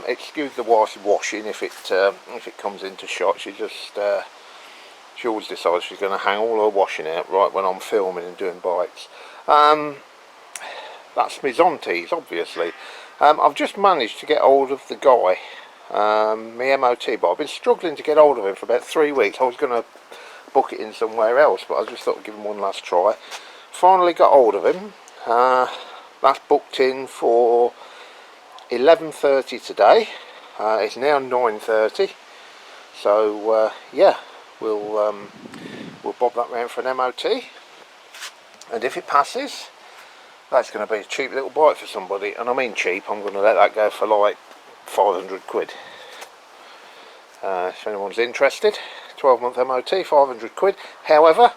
excuse the wife's washing if it comes into shot. She always decides she's going to hang all her washing out right when I'm filming and doing bites. That's my Zontes, obviously. I've just managed to get hold of the guy, my MOT, but I've been struggling to get hold of him for about 3 weeks. I was going to book it in somewhere else, but I just thought I'd give him one last try. Finally got hold of him. That's booked in for 11:30 today. It's now 9:30, so yeah, we'll bob that round for an MOT, and if it passes, that's going to be a cheap little bite for somebody, and I mean cheap. I'm going to let that go for like 500 quid. If anyone's interested, 12-month MOT, 500 quid. However,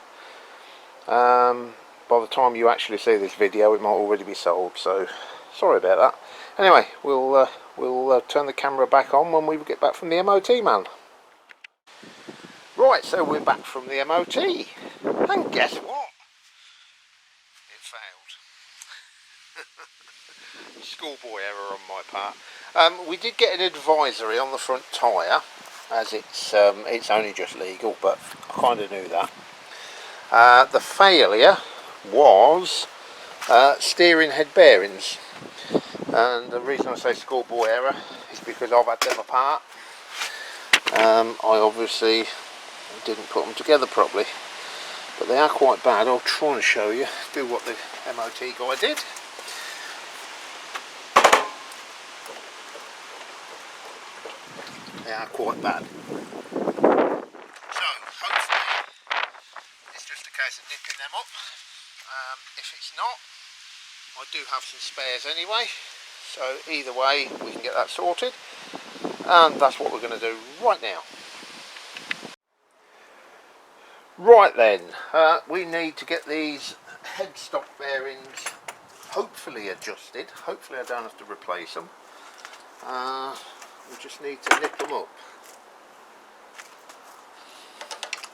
by the time you actually see this video, it might already be sold, so sorry about that. Anyway, we'll turn the camera back on when we get back from the MOT, man. Right, so we're back from the MOT, and guess what? It failed. Schoolboy error on my part. We did get an advisory on the front tyre, as it's only just legal, but I kind of knew that. The failure was steering head bearings, and the reason I say schoolboy error is because I've had them apart. I obviously didn't put them together properly, but they are quite bad. I'll try and show you, do what the MOT guy did. They are quite bad. So hopefully it's just a case of nipping them up. If it's not, I do have some spares anyway, so either way we can get that sorted, and that's what we're going to do right now. Right then, we need to get these headstock bearings hopefully adjusted. Hopefully I don't have to replace them. We just need to nip them up.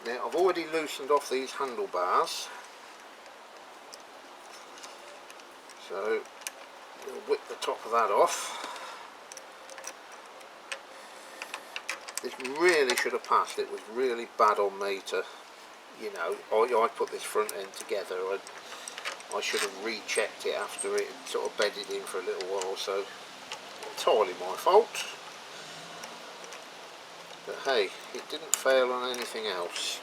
Now I've already loosened off these handlebars, so we'll whip the top of that off. This really should have passed. It was really bad on me to, you know, I put this front end together. I should have rechecked it after it sort of bedded in for a little while, so entirely my fault. But hey, it didn't fail on anything else,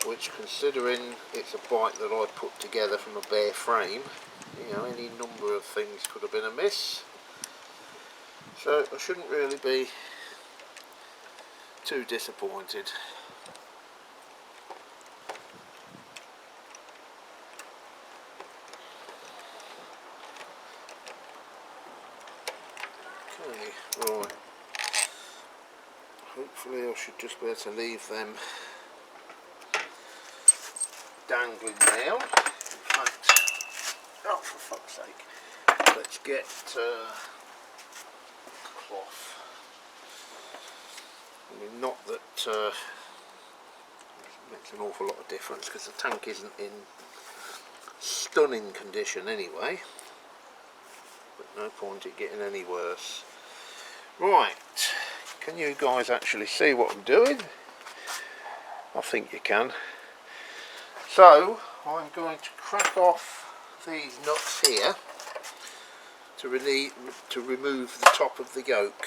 which, considering it's a bike that I put together from a bare frame, you know, any number of things could have been amiss. So I shouldn't really be too disappointed. Okay, right. Hopefully I should just be able to leave them dangling now. In fact, oh, for fuck's sake, let's get cloth. I mean, not that it makes an awful lot of difference, because the tank isn't in stunning condition anyway, but no point it getting any worse. Right, can you guys actually see what I'm doing? I think you can. So I'm going to crack off these nuts here to remove the top of the yoke.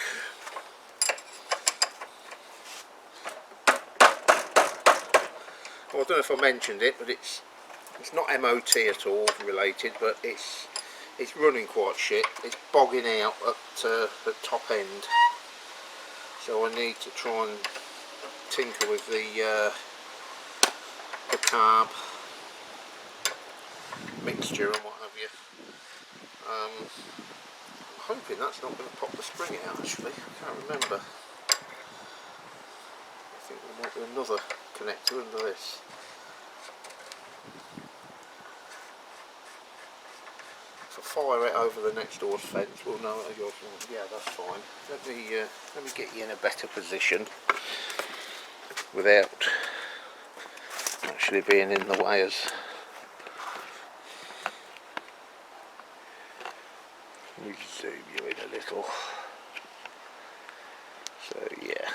Well, I don't know if I mentioned it, but it's not MOT at all related, but it's running quite shit. It's bogging out at the top end, so I need to try and tinker with the carb mixture and what have you. I'm hoping that's not going to pop the spring out actually. I can't remember. I think there might be another connector under this. If I fire it over the next door's fence, we'll know it. Yeah, that's fine. Let me get you in a better position without actually being in the way. As me zoom you in a little. So yeah.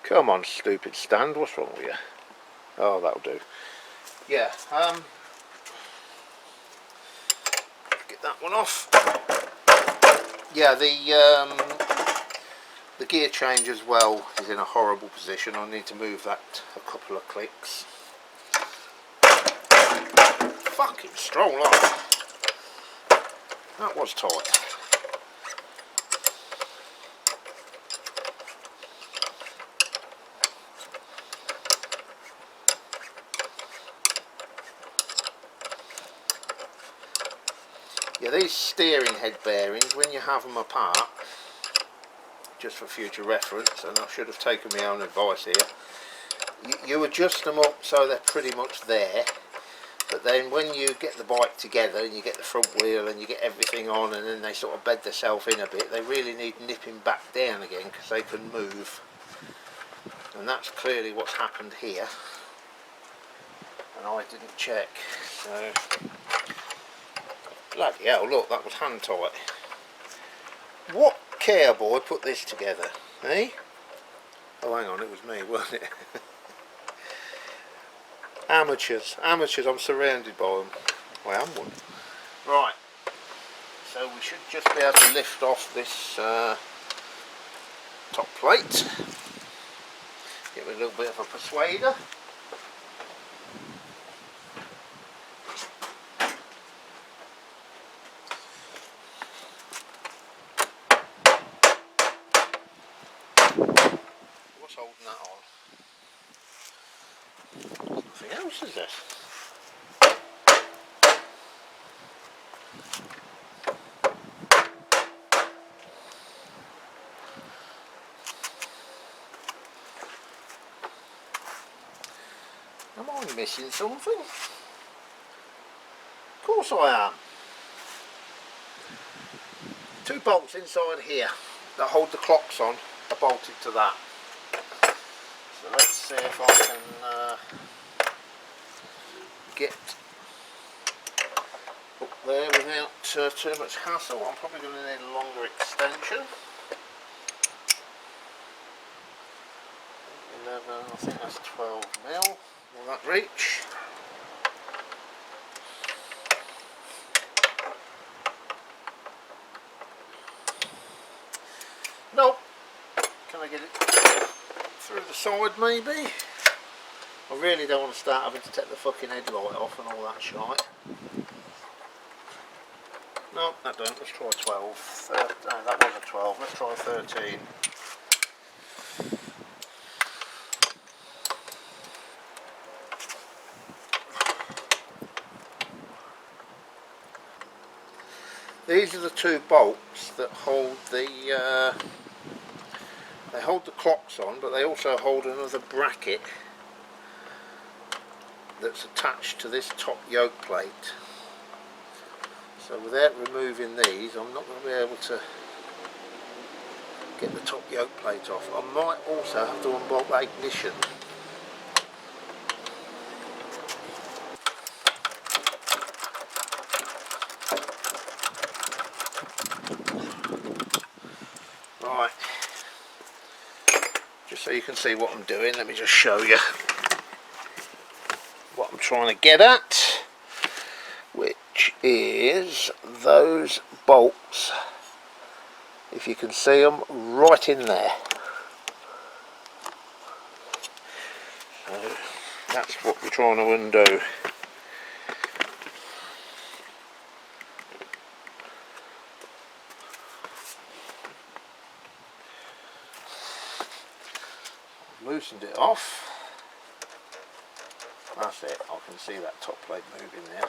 Come on, stupid stand, what's wrong with you? Oh, that'll do. Yeah, get that one off. Yeah, the gear change as well is in a horrible position. I need to move that a couple of clicks. Fucking strong lot. That was tight. Yeah, these steering head bearings, when you have them apart, just for future reference, and I should have taken my own advice here, you adjust them up so they're pretty much there, but then when you get the bike together and you get the front wheel and you get everything on and then they sort of bed themselves in a bit, they really need nipping back down again because they can move, and that's clearly what's happened here, and I didn't check. So bloody hell, look, that was hand tight. What care boy put this together, eh? Oh, hang on, it was me, wasn't it? Amateurs, I'm surrounded by them. I am one. Right, so we should just be able to lift off this top plate. Give it a little bit of a persuader. What's holding that on? Nothing else, is there? Am I missing something? Of course I am. Two bolts inside here that hold the clocks on are bolted to that. So let's see if I can get up there without too much hassle. I'm probably going to need a longer extension. 11, I think that's 12 mil. Will that reach? Nope. Can I get it through the side maybe? I really don't want to start having to take the fucking headlight off and all that shite. No, that don't. Let's try 12. No, that was a 12. Let's try 13. These are the two bolts that hold the they hold the clocks on, but they also hold another bracket that's attached to this top yoke plate. So without removing these, I'm not going to be able to get the top yoke plate off. I might also have to unbolt the ignition. Right, just so you can see what I'm doing, let me just show you what I'm trying to get at, which is those bolts, if you can see them, right in there. So that's what we're trying to undo. Loosened it off. That's it, I can see that top plate moving now.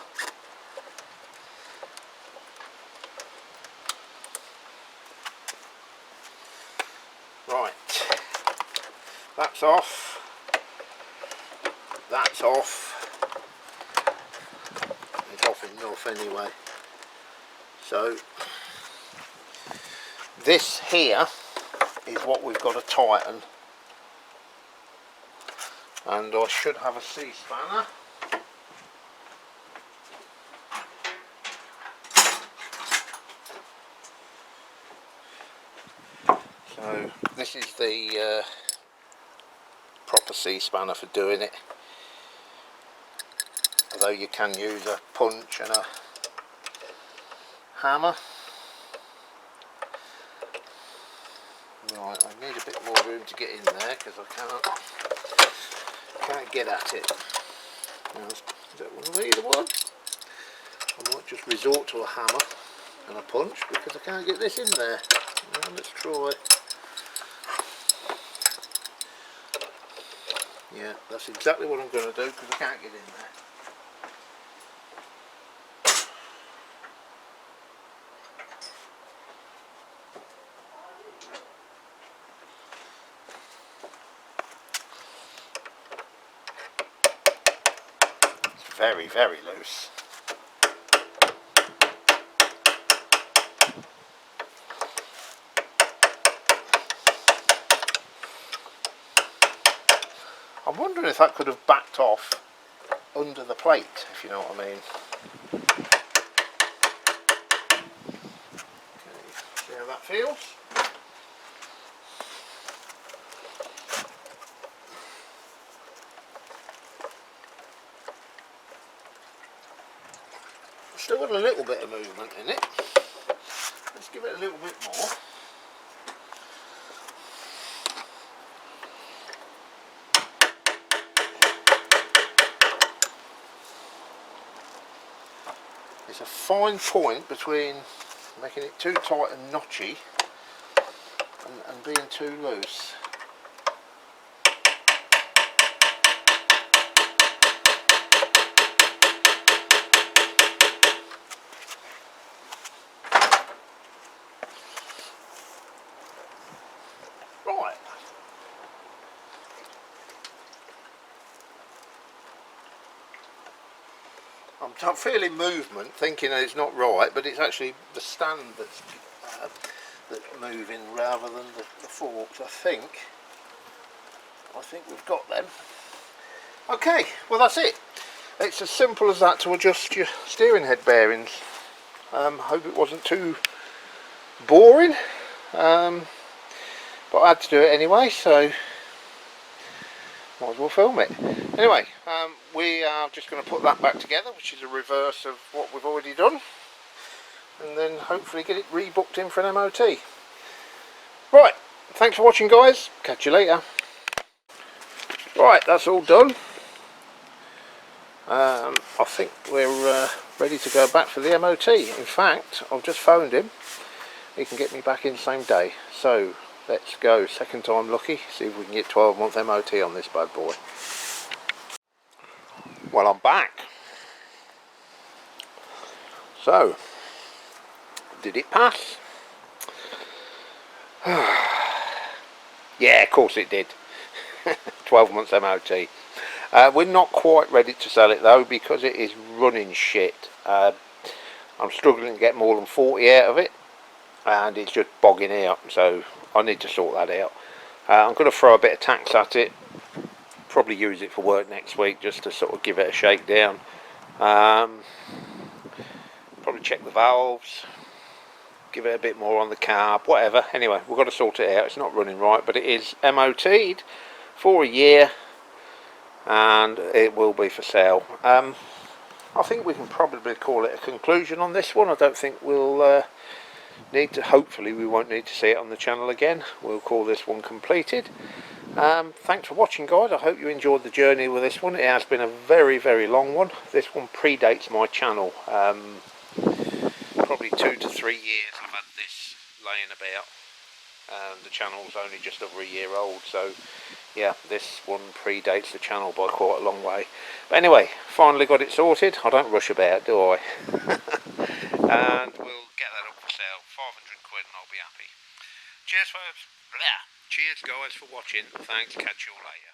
Right, that's off, that's off, it's off enough anyway. So this here is what we've got to tighten, and I should have a C-spanner. So this is the proper C-spanner for doing it, although you can use a punch and a hammer. Right, I need a bit more room to get in there because I can't get at it. Now, is that one of either one? I might just resort to a hammer and a punch because I can't get this in there. Now, let's try. Yeah, that's exactly what I'm going to do because I can't get in there. It's very, very loose. I'm wondering if that could have backed off under the plate, if you know what I mean. Okay, see how that feels? Still got a little bit of movement in it. Let's give it a little bit more. It's a fine point between making it too tight and notchy and being too loose. Right. I'm feeling movement, thinking that it's not right, but it's actually the stand that's moving rather than the forks. I think we've got them. Okay, well that's it. It's as simple as that to adjust your steering head bearings. Hope it wasn't too boring, but I had to do it anyway, so might as well film it. Anyway, we are just going to put that back together, which is a reverse of what we've already done, and then hopefully get it rebooked in for an MOT. Right, thanks for watching guys, catch you later. Right, that's all done. I think we're ready to go back for the MOT. In fact, I've just phoned him. He can get me back in same day. So let's go, second time lucky, see if we can get 12-month MOT on this bad boy. Well, I'm back. So, did it pass? Yeah, of course it did. 12 months MOT. We're not quite ready to sell it though because it is running shit. I'm struggling to get more than 40 out of it and it's just bogging out, so I need to sort that out. I'm going to throw a bit of tax at it, probably use it for work next week just to sort of give it a shake down. Probably check the valves, give it a bit more on the carb, whatever. Anyway, we've got to sort it out. It's not running right, but it is MOT'd for a year and it will be for sale. I think we can probably call it a conclusion on this one. I don't think we'll need to, hopefully we won't need to see it on the channel again. We'll call this one completed. Thanks for watching guys. I hope you enjoyed the journey with this one. It has been a very, very long one. This one predates my channel. Probably 2 to 3 years I've had this laying about. The channel's only just over a year old, so yeah, this one predates the channel by quite a long way. But anyway, finally got it sorted. I don't rush about, do I? And we'll get that up for sale, 500 quid, and I'll be happy. Cheers folks. Cheers guys for watching. Thanks, catch you all later.